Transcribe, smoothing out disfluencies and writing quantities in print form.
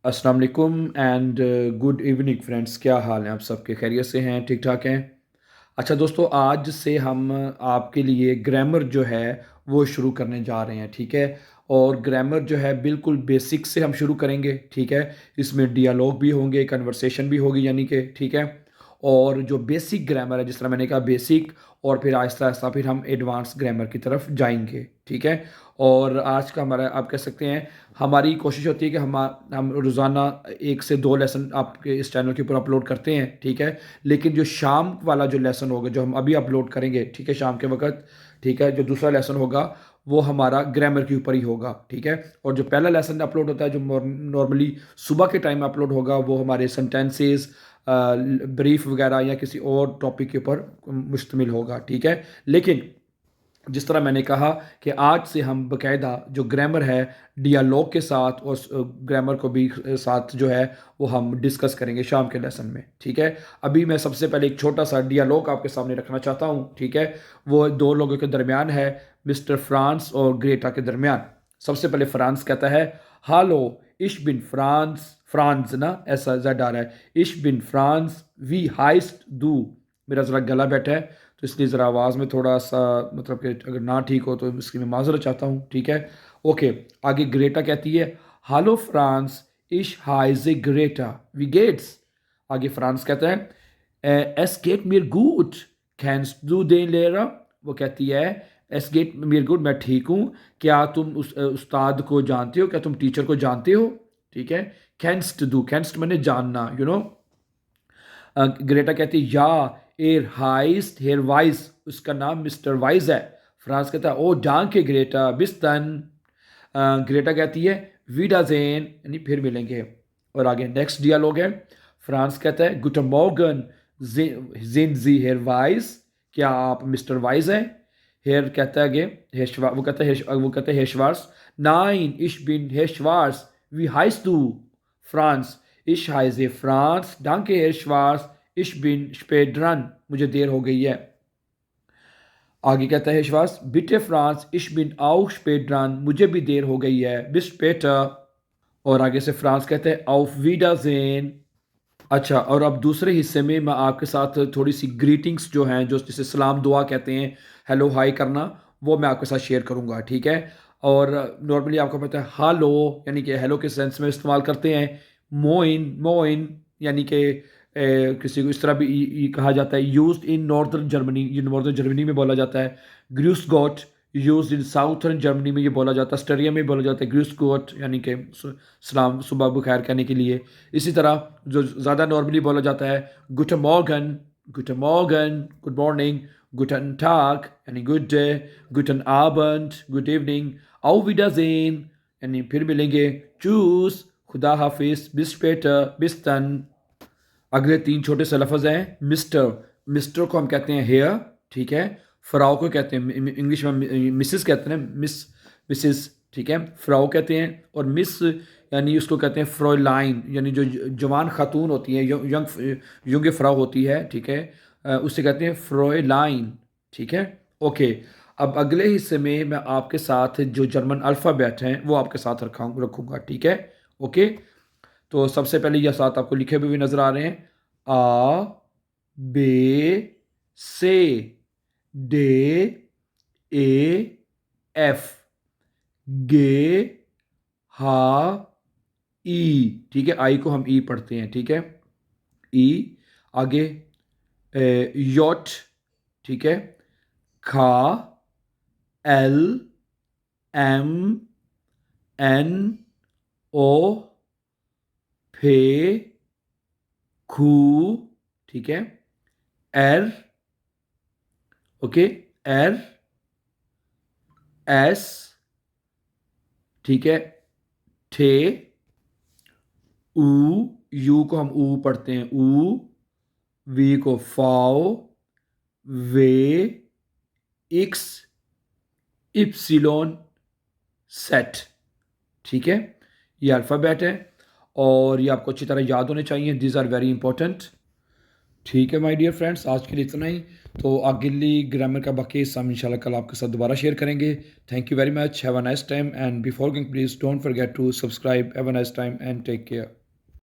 अस्सलाम वालेकुम and good evening friends. क्या हाल हैं आप सबके? खैरियत से हैं? ठीक ठाक हैं? अच्छा दोस्तों, आज से हम आपके लिए ग्रामर जो है वो शुरू करने जा रहे हैं, ठीक है। और ग्रामर जो है बिल्कुल बेसिक से हम शुरू करेंगे, ठीक है। इसमें डियालॉग भी होंगे, कन्वर्सेशन भी होगी, यानी कि ठीक है। और जो बेसिक ग्रामर है, जिस तरह मैंने कहा बेसिक, और फिर आहिस्ता आहिस्ता फिर हम एडवांस ग्रामर की तरफ जाएंगे, ठीक है। और आज का हमारा, आप कह सकते हैं, हमारी कोशिश होती है कि हम रोज़ाना 1 से 2 लेसन आपके इस चैनल के ऊपर अपलोड करते हैं, ठीक है। लेकिन जो शाम वाला जो लेसन होगा, जो हम अभी अपलोड करेंगे, ठीक है, शाम के वक्त, ठीक है, जो दूसरा लेसन होगा वो हमारा ग्रामर के ऊपर ही होगा, ठीक है। और जो पहला लेसन अपलोड होता है, जो नॉर्मली सुबह के टाइम अपलोड होगा, वो हमारे सेंटेंसेस, ब्रीफ वगैरह या किसी और टॉपिक के ऊपर मुश्तमिल होगा, ठीक है। लेकिन जिस तरह मैंने कहा कि आज से हम बकायदा जो ग्रामर है डियालॉग के साथ और ग्रामर को भी साथ जो है वो हम डिस्कस करेंगे शाम के लेसन में, ठीक है। अभी मैं सबसे पहले एक छोटा सा डियालॉग आपके सामने रखना चाहता हूँ, ठीक है। वो दो लोगों के दरमियान है, मिस्टर फ्रांस और ग्रेटा के दरमियान। सबसे पहले फ्रांस कहता है, हालो, इश बिन फ्रांस, फ्रांस ना ऐसा जेड आ रहा है, इश बिन फ्रांस वी हाइस्ट दू। मेरा ज़रा गला बैठा है तो इसलिए ज़रा आवाज़ में थोड़ा सा, मतलब कि अगर ना ठीक हो तो इसकी मैं माजरत चाहता हूँ, ठीक है। ओके। आगे ग्रेटा कहती है, हालो फ्रांस, इश हाइज़े ग्रेटा वी गेट्स। आगे फ्रांस कहता है, एस गेट मीर गुड कैंस डू दे लेरा। वो कहती है, एस गेट मीर गुड, मैं ठीक हूँ, क्या तुम उस उस्ताद को जानते हो, क्या तुम टीचर को जानते हो, ठीक है। कैंस्ट डू, कैंस्ट मैंने जानना, ग्रेटा कहती है, या एर हाइस्ट हेयर वाइज, उसका नाम मिस्टर वाइज है। फ्रांस कहता है, ओ डांके ग्रेटा बिस्तन। ग्रेटा कहती है, वीडाजेन, यानी फिर मिलेंगे। और आगे नेक्स्ट डियालॉग है। फ्रांस कहता है, गुटन मॉर्गन जिन जी हेयर वाइज, क्या आप मिस्टर वाइज हैं। हेयर कहता है आगे, वो कहता है हेशवार्स, नाइन इश बिन हेशवार्स वी हाइस टू। फ्रांस, इश हाइजे फ्रांस डांके हेशवार्स इश बिन स्पेड्रन, मुझे देर हो गई है। आगे कहता है विश्वास, बिटे फ्रांस इश बिन आउ स्पेड्रन, मुझे भी देर हो गई है, बिस पेटर। और आगे से फ्रांस कहते हैं, आउफ वीडाजेन। अच्छा, और अब दूसरे हिस्से में मैं आपके साथ थोड़ी सी ग्रीटिंग्स जो हैं, जो जिसे सलाम दुआ कहते हैं, हेलो हाय करना, वो मैं आपके साथ शेयर करूंगा, ठीक है। और नॉर्मली आपको पता है हालो यानी कि हेलो के सेंस में इस्तेमाल करते हैं। मोइन मोइन यानी कि किसी को इस तरह भी कहा जाता है, यूज्ड इन नॉर्दर्न जर्मनी, ये नॉर्दर्न जर्मनी में बोला जाता है। Gross got, used in southern Germany में ये बोला जाता है, स्टरिया में बोला जाता है ग्रूस गॉट, यानी कि सलाम सुबह बखैर कहने के लिए। इसी तरह जो ज़्यादा नॉर्मली बोला जाता है, गुड मॉर्गन, गुड मॉर्गन, गुड मॉर्निंग, गुटन टाग यानी गुड डे, गुटन आबंड गुड इवनिंग, आउ विडाजेन यानी फिर मिलेंगे, चूस, खुदा हाफिज, बिस पेटर, बिस्तन। अगले 3 छोटे से लफ्ज़ हैं। मिस्टर, मिस्टर को हम कहते हैं हेयर, ठीक है। फ्राउ को कहते हैं इंग्लिश में मिसिस कहते हैं, मिसिस, ठीक है, फ्राउ कहते हैं। और मिस यानी उसको कहते हैं फ्रॉयलाइन, यानी जो जवान खातून होती है, यंग फ्राउ होती है, ठीक है, उससे कहते हैं फ्रॉयलाइन, ठीक है। ओके। अब अगले हिस्से में मैं आपके साथ जो जर्मन अल्फ़ाबेट हैं वो आपके साथ रखूँगा, ठीक है। ओके। तो सबसे पहले यह साथ आपको लिखे हुए भी नजर आ रहे हैं, आ, बे, से, डे, ए, एफ, गे, हा, ई, ठीक है, आई को हम ई पढ़ते हैं, ठीक है, ई। आगे योट, ठीक है, खा, एल, एम, एन, ओ, फे, खू, ठीक है, एर, ओके, एर, एस, ठीक है, ठे, ऊ, यू को हम ऊ पढ़ते हैं, ऊ, वी को फाओ, वे, एक्स, इप्सिलोन, सेट, ठीक है। ये अल्फ़ाबेट है और ये आपको अच्छी तरह याद होने चाहिए, दीज आर वेरी इंपॉर्टेंट। ठीक है माय डियर फ्रेंड्स, आज के लिए इतना ही। تو اگلی گرامر کا باقی حصہ ہم انشاءاللہ کل آپ کے ساتھ دوبارہ شیئر کریں گے. Thank you very much. Have a nice time and before going please don't forget to subscribe. Have a nice time and take care.